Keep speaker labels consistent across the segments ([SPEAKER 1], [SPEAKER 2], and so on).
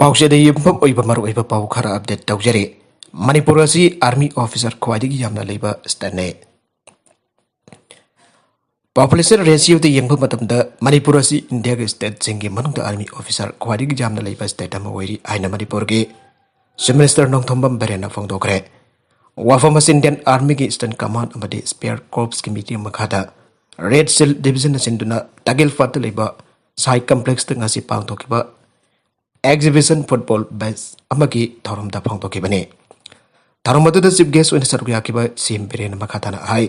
[SPEAKER 1] ꯄꯥꯎꯆꯦꯗ ꯌꯨꯝꯐꯝ ꯑꯣꯏꯕ ꯃꯔꯨꯑꯣꯏꯕ ꯄꯥꯎ ꯈꯔ ꯑꯞꯗꯦꯠ ꯇꯧꯖꯔꯤ꯫ ꯃꯅꯤꯄꯨꯔ ꯑꯁꯤ ꯑꯥꯔꯃꯤ ꯑꯣꯐꯤꯁꯔ ꯈ꯭ꯋꯥꯏꯗꯒꯤ ꯌꯥꯝꯅ ꯂꯩꯕ ꯁ꯭ꯇꯦꯠꯅꯤ꯫ ꯄꯣꯄꯨꯂꯦꯁꯟ ꯔꯦꯁꯤꯌꯣꯗ ꯌꯦꯡꯕ ꯃꯇꯝꯗ ꯃꯅꯤꯄꯨꯔ ꯑꯁꯤ ꯏꯟꯗꯤꯌꯥꯒꯤ ꯁ꯭ꯇꯦꯠꯁꯤꯡꯒꯤ ꯃꯅꯨꯡꯗ ꯑꯥꯔꯃꯤ ꯑꯣꯐꯤꯁꯔ ꯈ꯭ꯋꯥꯏꯗꯒꯤ ꯌꯥꯝꯅ ꯂꯩꯕ ꯁ꯭ꯇꯦꯠ ꯑꯃ ꯑꯣꯏꯔꯤ ꯍꯥꯏꯅ ꯃꯅꯤꯄꯨꯔꯒꯤ ꯆꯤꯐ ꯃꯤꯅꯤꯁꯇꯔ ꯅꯣꯡꯊꯣꯝꯕꯝ ꯕꯤꯔꯦꯟꯅ ꯐꯣꯡꯗꯣꯛꯈ꯭ꯔꯦ꯫ ꯋꯥꯐꯝ ꯑꯁꯤ ꯏꯟꯗꯤꯌꯟ ꯑꯥꯔꯃꯤꯒꯤ ꯏꯁꯇꯔꯟ ꯀꯃꯥꯟꯗ ꯑꯃꯗꯤ ꯁ꯭ꯄꯦꯌꯔ ꯀꯣꯔꯞꯁꯀꯤ ꯃꯤꯠꯌꯦꯡ ꯃꯈꯥꯗ ꯔꯦꯗ ꯁꯤꯜ ꯗꯤꯕꯤꯖꯟꯅ ꯁꯤꯟꯗꯨꯅ ꯇꯥꯒꯦꯜꯐꯥꯠꯇ ꯂꯩꯕ ꯁꯥꯏ ꯀꯝꯄ꯭ꯂꯦꯛꯁꯇ ꯉꯁꯤ ꯄꯥꯡꯊꯣꯛꯈꯤꯕ एग्जिबिशन फुटबॉल बैच अमगी थौरमदा फोंदोखिबने। थौरम अदुदा चीफ गेस्ट ओइना सरुक याखिबा सीएम बिरेन मखाताना हाई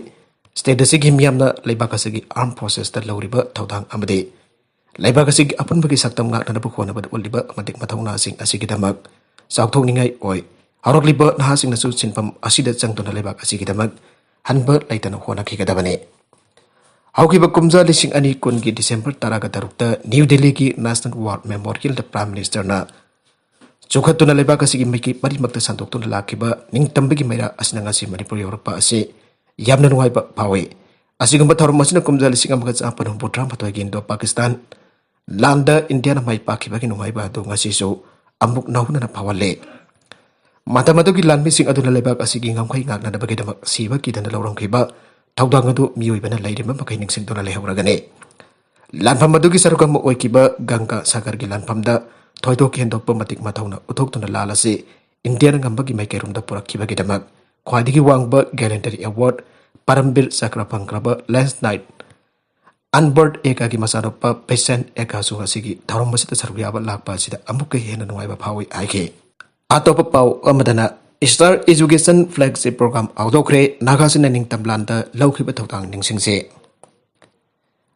[SPEAKER 1] स्टेट असिगी मियामना लेबाक असिगी आर्म फोर्सेस दा लौरिबा थौदांग अमदे लेबाक असिगी अपुनबगी सकतम गाकनबा खोनबा उलिबा मदिक मथौना सिंग असिगिदमक साउथोनिंगाई ओइ हरकलिबा नहासिंगनसु सिनफम असिदा चंगतुना लेबाक असिगिदमक हनबा लैतना होनाखिगदबने। हौकिबा कुमजा लिसिंग अनि कुनगी डिसेंबर 13 न्यू दिल्ली की national war memorial the prime minister ना चुखतुना लेबाक असिगी मिकी मरिमक्त संदोक्तुना लाखिबा निंगतंबगी मैरा असिना ngasi मणिपुर योरपा असे यामना नुवाइबा फावे। असिगुम्बा थौरम असिना कुमजा लिसिंग अमगा चापन हुंबुद्रा मथोइगी इंडो पाकिस्तान लांदा इंडिया माइ पाखिबागी नुवाइबा अदु ngasisu अमुक नहुना फावले। मतमदुगी लानमिसिंग अदुना लेबाक असिगी ngamkhai ngaknadabagidamक सिबा किदना लौरंखिबा थौदांग अदु मियोइबना लैरिबा मखै निंगसिंदुना लेहौरगने। लानफम अदुगी सरुकम ओइकिबा गंगा सागरगी लानफमदा थोइदोक हेंदोकपा मतिक मथौना उथोक्तुना लालसे इंडियन ngambagi माइकेरुमदा पुरखिबागिदमक ख्वाइदगी वांगबा गैलेंटरी अवार्ड परमबीर चक्र फंग्रबा लेंस नाइट अनबर्ड एकागी मसानोपा पेसेंट एकासु ngasiगी थौरम असिदा सरुक याबा लाकपा असिदा अमुक हेना नुवाइबा फावि आइखे। अतोप पाउ अमदना स्टार एजुकेशन फ्लैगशिप प्रोग्राम आउदोखरे नागासिना निंगतमलांदा लौखिबा थौदांग निंगसिंगसे।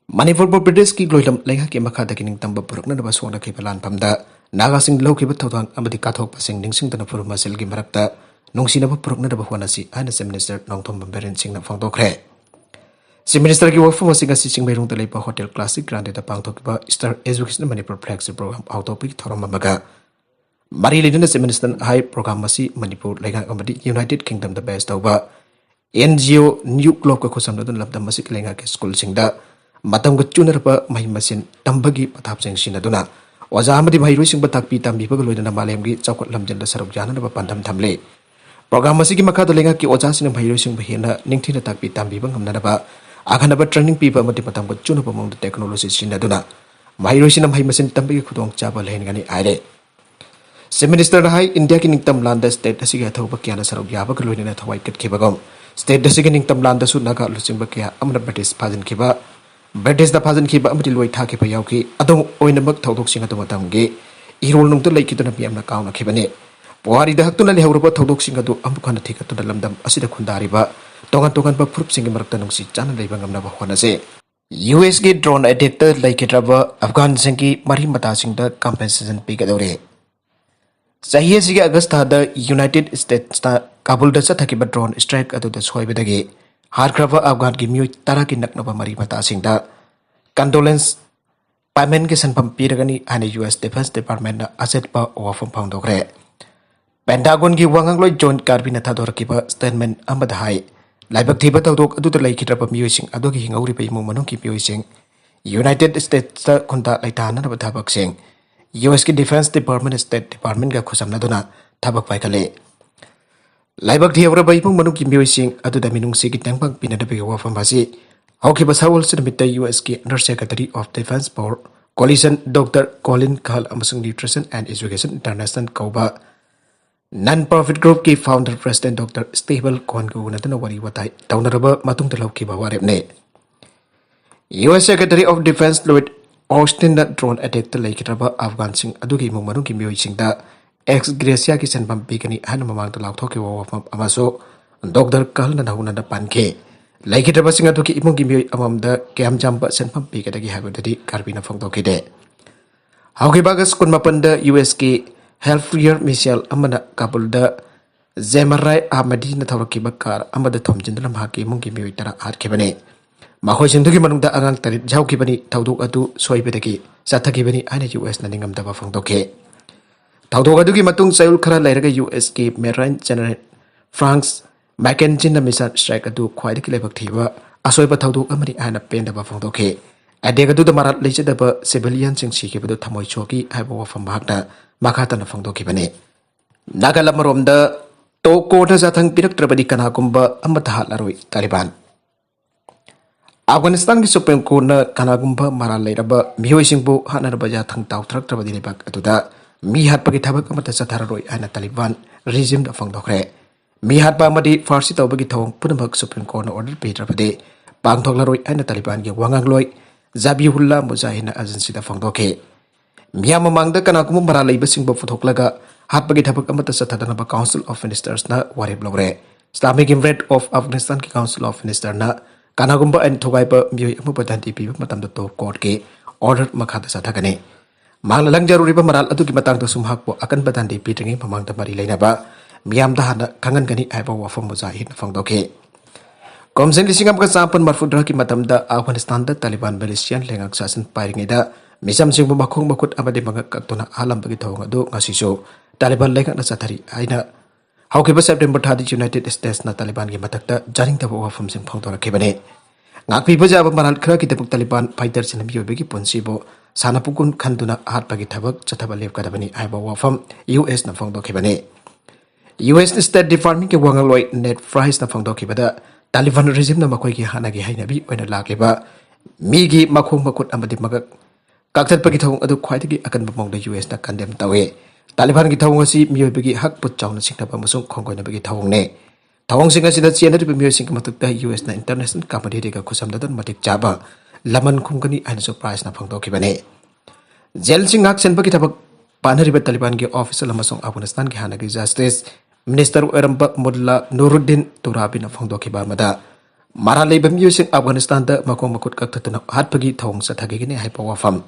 [SPEAKER 1] मणिपुर प्रदेश की ग्लोइलम लेखा के मखादगी निंगतंबा पुरकनदबा सोनखिबा लानफमदा नागासिंग लौखिबा थौदांग अमदि काथोकपासिंग निंगसिंगदना फुरुमासिलगी मरक्ता नुंगसिनबा पुरकनदबा होनासि आइना चीफ मिनिस्टर नोंथोम्बम बिरेन सिंहना फोंदोखरे। चीफ मिनिस्टर की वफम असिंग असि चिंगमैरुंगदा लेबा होटल क्लासिक ग्रांडेदा पांगथोकिबा star education Manipur flagship programme आउटोपिक थौरम अमगा मरी लेदुना चीफ मिनिस्टर हाई प्रोग्राम असी मणिपुर लेखा अमदि यूनाइटेड किंगडम दा बेस तौबा एनजीओ न्यू ग्लोब का खुसमदुन लबदम असिक लेखा के स्कूल सिंगदा मतंग चुनरबा महि मसिन तंबगी पथापसिंग सिनदुना ओजा अमदि महिरुसिंग ताकपि तंबिबग लोइदना मालेमगी चौकट लमजनदा सरुक जाननबा पंदम थमले। प्रोग्राम असिगी मखादा लेखा की ओजासिन महिरुसिंग हेना निंगथिना ताकपि तंबिबग हमनबा आखनबा ट्रेनिंग पीबा अमदि मतंग चुनबा मोंग टेक्नोलॉजी सिनदुना महिरुसिन महि मसिन तंबगी खुदोंग चाबा लेहनगनी आइरे। चीफ मिनिस्टर हाई इंडिया की निंगतम लांदा स्टेट असिगी अथौबा क्याना सरुक याबग लोइदना थवाइ कटखिबगम स्टेट असिगी निंगतम लांदा सु नागा लुचिंबा क्या अमना ब्रिटिश फाजनखिबा ब्रिटिश दा फाजनखिबा अमदि लोइ थाखिबा यावखि अदो ओइनमक थौदोकसिंग अदो मतमगे इरोल नुंगत लैखिदुना बियामना काउनखिबने। पुवारी दा हक्तुना लेहौरबा थौदोकसिंग अदो अमुखना थिकतुना लमदम असिदा खुंदारिबा तोंगन तोंगनबा फुरुपसिंग मरक्ता नुंगसि चाना लैबा ngamnaba होनसे। यूएस की ड्रोन अटैक ता लैखिद्रबा अफगान सिंगी मरि मतासिंग दा कंपेंसेशन पिगदौरे। चाहिए सिगे अगस्त थादा यूनाइटेड स्टेट्स ता काबुल दा चथकिबा ड्रोन स्ट्राइक अदुदा सोइबदगे हारख्रबा अफगान की मियोइ 10 की नकनबा मरि मतासिंगदा कंडोलेंस पेमेंट के सनफम पीरगनी हाने यूएस डिफेंस डिपार्टमेंट ना असेटपा वफम फाउंडोखरे। पेंटागन की वांगलोइ जॉन कार्बी ना थादोरकिबा स्टेटमेंट अमदा हाई लाइबक थिबा तौदोक अदुदा लैखिद्रबा मियोइसिंग अदुगी हिंगौरिबा इमुंग मनुंग की मियोइसिंग यूनाइटेड स्टेट्स ता खुंता लैथाननबा थाबकसिंग यूएस की डिफेंस डिपार्टमेंट स्टेट डिपार्टमेंट का खुसमनदुना थाबक पाइखले। लाइबक थियौरबा इमुंग मनुंग की मियोइसिंग अदुदा मिनुंगसिगी तेंगपंग पिनदबगी वफम असी हौकिबा सावल सिदमित्ता यूएस की under secretary of defense for coalition doctor Colin Kahl अमसुंग न्यूट्रिशन एंड एजुकेशन इंटरनेशनल कौबा नॉन प्रॉफिट ग्रुप की फाउंडर प्रेसिडेंट डॉक्टर स्टेबल कॉन को उनदना वरी वताई तौनरबा मतुंग लौकिबा वारेबने। US secretary of defense Lloyd Austin drone attack ता लैखिद्रबा अफगान सिंग अदुगी इमुंग मनुंग की मियोइसिंगदा एक्स ग्रेसिया की सनफम पिगनी हाना ममांगदा लाउथोकिबा वफम अमासो डॉक्टर कहल नहुना पानखे लैखिद्रबा सिंग अदुगी इमुंग की मियोइ अममदा क्याम जाम्बा सनफम पिगदगी हाबददी कार्बिना फोंदोखिदे। हौकिबागस कुनमापनदा यूएस की हेल्फियर मिसाइल अमना काबुलदा जेमराय अहमदी ना थौरकिबा कार अमदा थोमजिंदना माकी इमुंग की मियोइ 10 हारखिबने। मखोइसिंदुगी मनुंगदा अगांग 3 जाउखिबनी थौदोक अदु सोइबदगी चाथकिबनी आइना यूएस ना निंगमदबा फोंदोखे। थौदोक अदुगी मतुंग चयुल खरा लैरगा यूएस की marine general Frank McKenzie missile strike अदु ख्वाइदगी लाइबक थिबा असोइबा थौदोक अमरी आइना पेंदबा फोंदोखे। अटैक अदुदा मरात लैजदबा सिविलियन सिंग सिखिबदु थमोइ छोकी हाइबा वफम भागना makhatana phongdokibani nagalamromda to kona jathang piraktrabadi kanagumba amata hatlaroi Taliban Afghanistan ki Supreme Court na kanagumba maralairaba mihoisingbu hanaraba jathang tawthraktrabadi lebak atuda mi hatpagi thabak amata sathararoi ana Taliban regime da phongdokre mi hatpa amadi farsi tawbagi thawng punamak Supreme Court na order petrabade pangthoklaroi ana Taliban ki wangangloi Zabihullah Mujahideen agency da phongdoke Myanmar mangda kanagumba maralaiba singbu phutoklaga hatpagi thabak amata sathadanaba Council of Ministers na wari blogre Islamic Emirate of Afghanistan ki Council of Ministers na kanagumba and thogaiba mioi amupadan tipi matamda to court ke order makhata sathagane manglalang jaruriba maral adu ki matang to sumhakpo akan badan tipi tingi pamangda mari leinaba miyam da hana kangan gani aiba wafam mujahid phangdoke komsen lisingam ka sampan marfudra ki matamda Afghanistan da Taliban militian lengak sasan pairingeida misam singbu makhong makut amade mangak katuna alam bagi thawng adu ngasiso Taliban lengak na sathari aina Haukiba September 30 United States na Taliban ki matakta jaring tabo wafam sing phongdora kebane ngakpi bajaba maral khra ki tabuk Taliban fighter sin biyobe ki ponsibo sanapukun khanduna hatpagi thabak chathaba lep kadabani aiba wafam US na phongdo kebane US State Department ki wangaloi net price na phongdo kebada Taliban regime na makoi ki hanagi hainabi oina lakeba migi makhong makut amadi magak kaktat pagi thawng adu khwaidagi akan bamongda US na condemn tawe Taliban ki thawng asi miyoibagi hak put chawna singnaba amasung khongkoina bagi thawng ne thawng singa sida chenari miyoy sing matukta US na international community ga khusamdadan matik chaba laman khumgani aina surprise na phangdokibane jail sing hak sen bagi thabak panariba Taliban ki official amasung Afghanistan ki hanagi justice minister eramba Mullah Nuruddin Turabi na phangdokiba mada maralaiba miyoy sing Afghanistan da makong makut kaktatuna hatpagi thawng sathagigini haipa wafam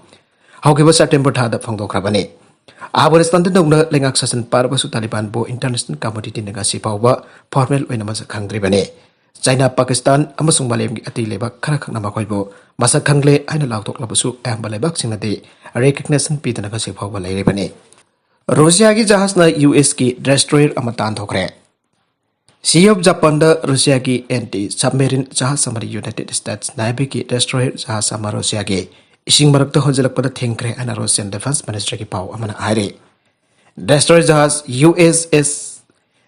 [SPEAKER 1] haukiba September thada phangdokrabane Afghanistan da nongna lengak sasan parbasu Taliban bo international community nga sipawba formal oina masa khangdribane China Pakistan amasung malemgi ati leba khara khakna makoibo masa khangle aina lawtok labusu amba lebak singnade recognition pidana ka sipawba lairibane Russia ki jahaz na US ki destroyer amatan thokre Sea of Japan da Russia ki anti-submarine jahaz samari United States naibi ki destroyer jahaz sama Russia ki Ising marakta honjalak pada thengkre ana Russian Defense Ministry ki pau amana aire destroyer jahaz USS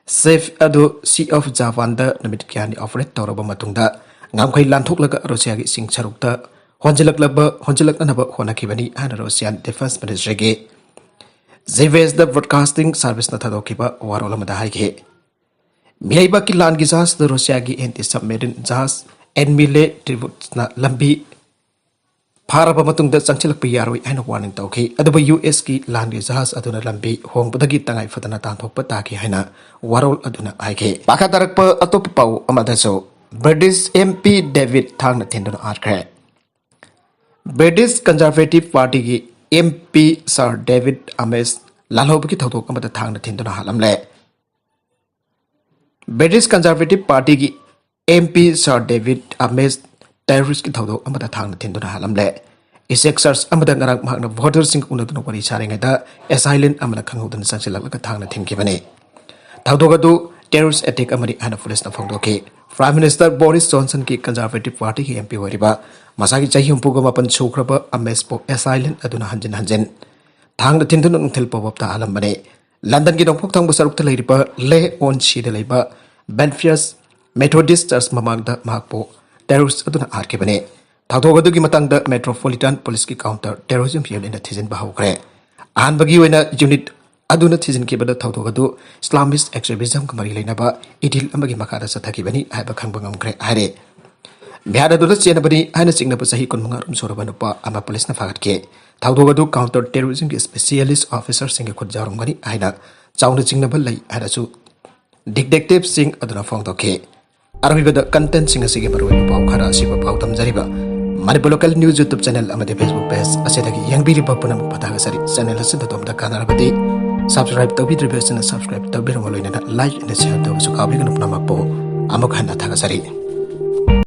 [SPEAKER 1] Safe adu Sea of Japan da namit kyani operate tawraba matungda ngamkhai lanthok Russia ki sing charukta honjalak naba honakibani ana Russian Defense Ministry ki ZVS the broadcasting service na thadokiba warola mada haike miyaiba ki lan ki jahaz da Russia ki anti submarine jahaz enmile tributes na lambi Paraba matungda changchilak pi yaroi aina warning tawki adaba US ki landgi jahaz aduna lambi hongbadagi tangai fatana tanthokpa taki haina warol aduna aike pakatarakpa atop pau amadaso British MP David Thangna thinduna arkre British Conservative Party ki MP Sir David Ames lalhobki thawtok amada Thangna thinduna halamle British Conservative Party ki MP Sir David Ames terrorist ki thawdo amada Thangna thinduna halamle Isexers amada ngarang mahakna Voter Singga unaduna wari saringeida asylum amada khangudana sangsilakla Thangna thingkibane thawdogadu terrorist attack amari ana police na phongdoke Prime Minister Boris Johnson ki Conservative Party ki MP wariba masagi chahi humpuga mapan sukraba amespo asylum aduna hanjin Thangna thinduna nungthil pawapta alambane London ki dongphok thangbu sarukta leiriba le on sida leiba Belfast Methodist Church mamangda mahakpo terrorist aduna arkibane thawdogadu ki matangda Metropolitan Police ki counter terrorism unit na thijin bahawkre anbagi wena unit aduna thijin ki bada thawdogadu Islamist extremism kamari leinaba idil amagi makara sathakibani haiba khangbangam kre are biara dula chenabani aina singna pasahi konmanga rum sorabanu pa ama police na fagatke thawdogadu counter terrorism ki specialist officer singe khudjarum gani aina chauna chingna bal lai arasu detective sing aduna phongdoke arwibada content singa sige baroi pau khara siba pau tamjariba Manipur local news YouTube channel amade Facebook page asedagi yangbiri bapunam pataga sari channel asida tomda kanarabadi subscribe to be subscribe to be like and share to su kabi kanapna mapo amok hanna thaga sari